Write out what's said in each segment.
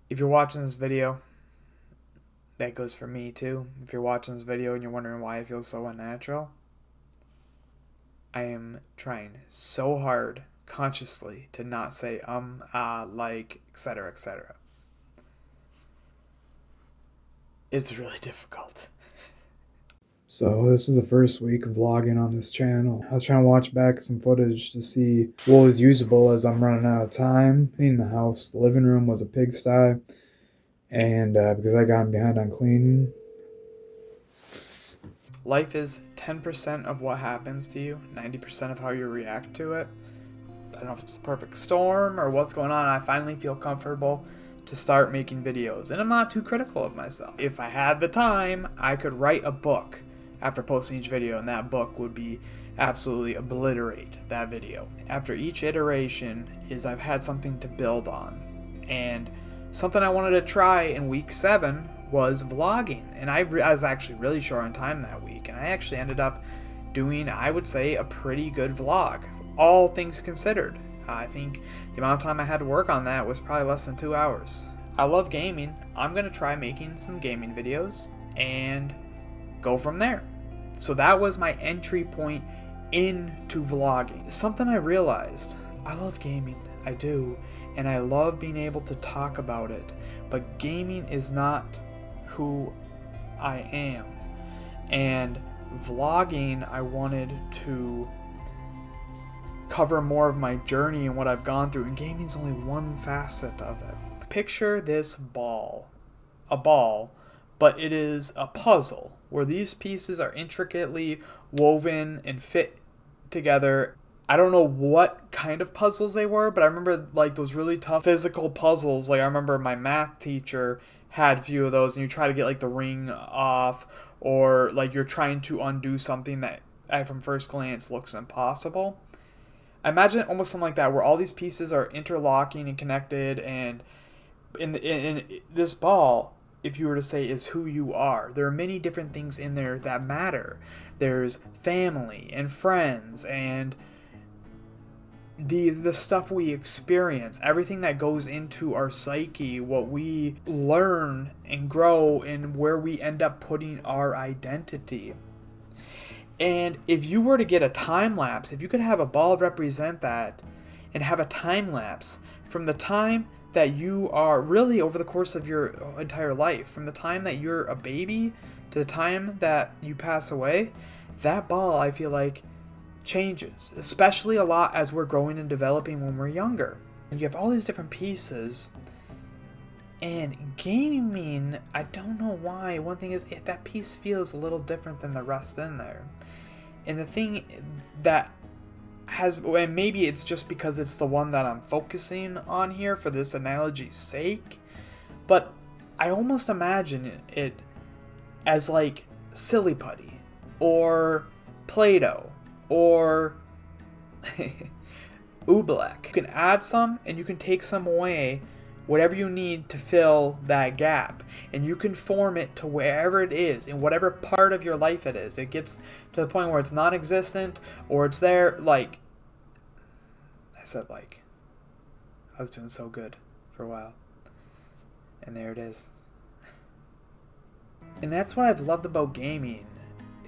If you're watching this video, that goes for me too. If you're watching this video and you're wondering why it feels so unnatural, I am trying so hard consciously to not say like, etc., etc. It's really difficult. So this is the first week of vlogging on this channel. I was trying to watch back some footage to see what was usable as I'm running out of time. Cleaning the house. The living room was a pigsty. And because I got behind on cleaning. Life is 10% of what happens to you, 90% of how you react to it. I don't know if it's a perfect storm or what's going on. I finally feel comfortable to start making videos, and I'm not too critical of myself. If I had the time, I could write a book after posting each video, and that book would be absolutely obliterate that video. After each iteration is I've had something to build on, and something I wanted to try in week 7 was vlogging, and I was actually really short on time that week, and I actually ended up doing, I would say, a pretty good vlog, all things considered. I think the amount of time I had to work on that was probably less than 2 hours. I love gaming. I'm going to try making some gaming videos and go from there. So that was my entry point into vlogging. Something I realized, I love gaming, I do, and I love being able to talk about it, but gaming is not who I am. And vlogging, I wanted to cover more of my journey and what I've gone through, and gaming's only one facet of it. Picture this ball, a ball, but it is a puzzle where these pieces are intricately woven and fit together. I don't know what kind of puzzles they were, but I remember like those really tough physical puzzles. Like I remember my math teacher had a few of those, and you try to get like the ring off, or like you're trying to undo something that from first glance looks impossible. I imagine almost something like that, where all these pieces are interlocking and connected, and in this ball, if you were to say, is who you are. There are many different things in there that matter. There's family and friends and the stuff we experience, everything that goes into our psyche, what we learn and grow, and where we end up putting our identity. And if you were to get a time lapse, if you could have a ball represent that and have a time lapse from the time that you are really over the course of your entire life, from the time that you're a baby to the time that you pass away, that ball, I feel like, changes, especially a lot as we're growing and developing when we're younger. And you have all these different pieces. And gaming, I don't know why. One thing is, that piece feels a little different than the rest in there. And the thing that has, and maybe it's just because it's the one that I'm focusing on here for this analogy's sake, but I almost imagine it as like Silly Putty or Play-Doh or Oobleck. You can add some and you can take some away, whatever you need to fill that gap, and you can form it to wherever it is, in whatever part of your life it is. It gets to the point where it's non-existent or it's there. Like I said, like I was doing so good for a while, and there it is. And that's what I've loved about gaming,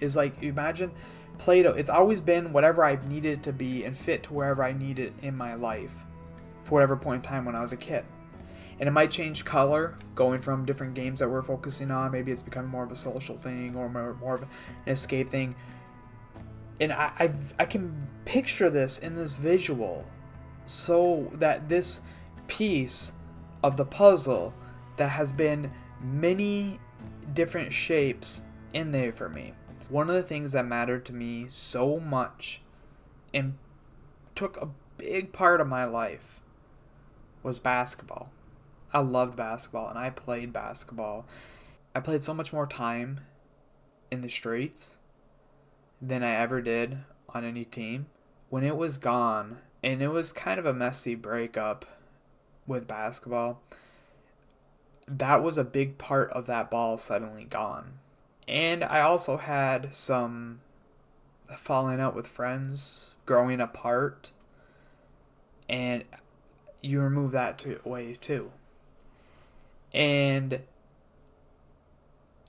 is like, imagine Play-Doh. It's always been whatever I've needed it to be and fit to wherever I need it in my life for whatever point in time when I was a kid. And it might change color going from different games that we're focusing on. Maybe it's becoming more of a social thing or more of an escape thing. And I can picture this in this visual, so that this piece of the puzzle that has been many different shapes in there for me. One of the things that mattered to me so much and took a big part of my life was basketball. I loved basketball, and I played basketball. I played so much more time in the streets than I ever did on any team. When it was gone, and it was kind of a messy breakup with basketball, that was a big part of that ball suddenly gone. And I also had some falling out with friends, growing apart, and you remove that away too. And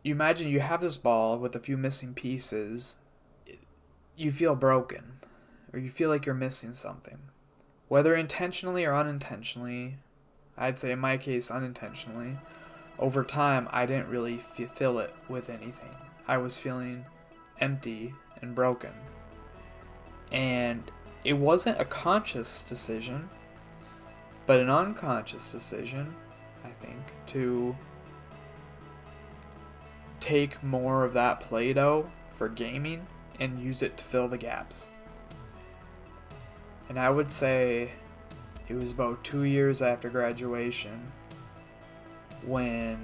you imagine you have this ball with a few missing pieces, you feel broken, or you feel like you're missing something. Whether intentionally or unintentionally, I'd say in my case unintentionally, over time I didn't really fill it with anything. I was feeling empty and broken. And it wasn't a conscious decision, but an unconscious decision, I think, to take more of that Play-Doh for gaming and use it to fill the gaps. And I would say it was about 2 years after graduation when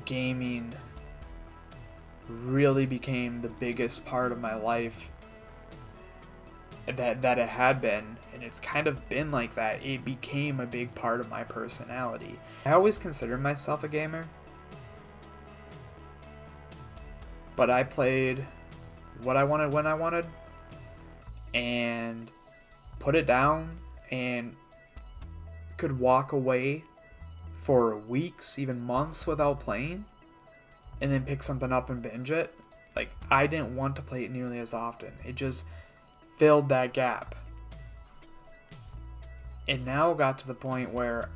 gaming really became the biggest part of my life that it had been, and it's kind of been like that. It became a big part of my personality. I always considered myself a gamer, but I played what I wanted when I wanted and put it down and could walk away for weeks, even months without playing, and then pick something up and binge it. Like, I didn't want to play it nearly as often. It just filled that gap. It now got to the point where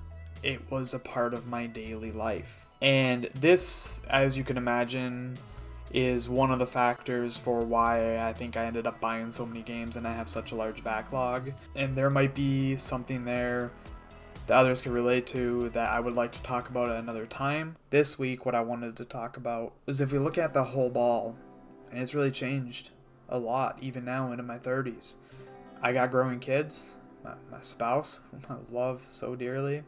it was a part of my daily life. And this, as you can imagine, is one of the factors for why I think I ended up buying so many games and I have such a large backlog. And there might be something there that others can relate to that I would like to talk about at another time. This week, what I wanted to talk about is if we look at the whole ball, and it's really changed a lot, even now into my 30s. I got growing kids, my spouse, whom I love so dearly.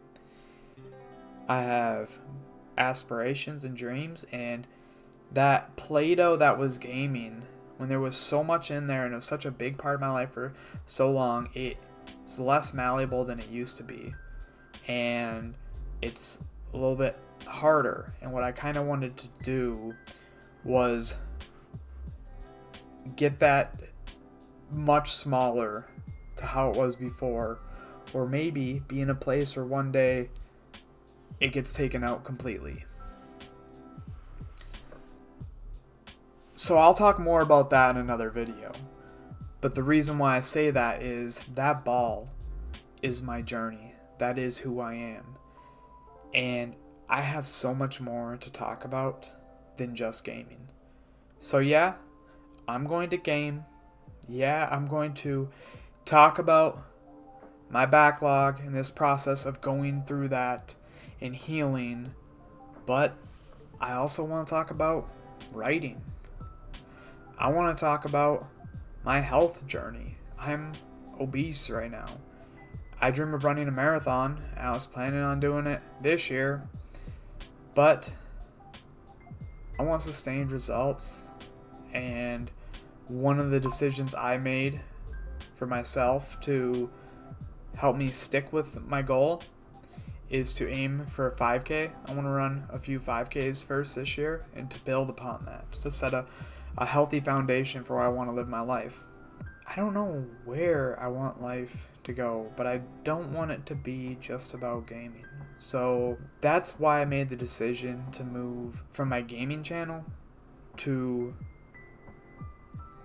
I have aspirations and dreams, and that Play-Doh that was gaming, when there was so much in there and it was such a big part of my life for so long, it's less malleable than it used to be. And it's a little bit harder. And what I kind of wanted to do was get that much smaller to how it was before, or maybe be in a place where one day it gets taken out completely. So I'll talk more about that in another video. But the reason why I say that is that ball is my journey. That is who I am. And I have so much more to talk about than just gaming. So yeah, I'm going to game. Yeah, I'm going to talk about my backlog and this process of going through that and healing. But I also want to talk about writing. I want to talk about my health journey. I'm obese right now. I dream of running a marathon. I was planning on doing it this year, but I want sustained results. And one of the decisions I made for myself to help me stick with my goal is to aim for a 5K. I want to run a few 5Ks first this year and to build upon that, to set a healthy foundation for where I want to live my life. I don't know where I want life to go, but I don't want it to be just about gaming. So that's why I made the decision to move from my gaming channel to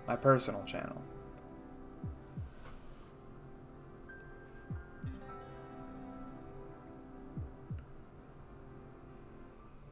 my personal channel.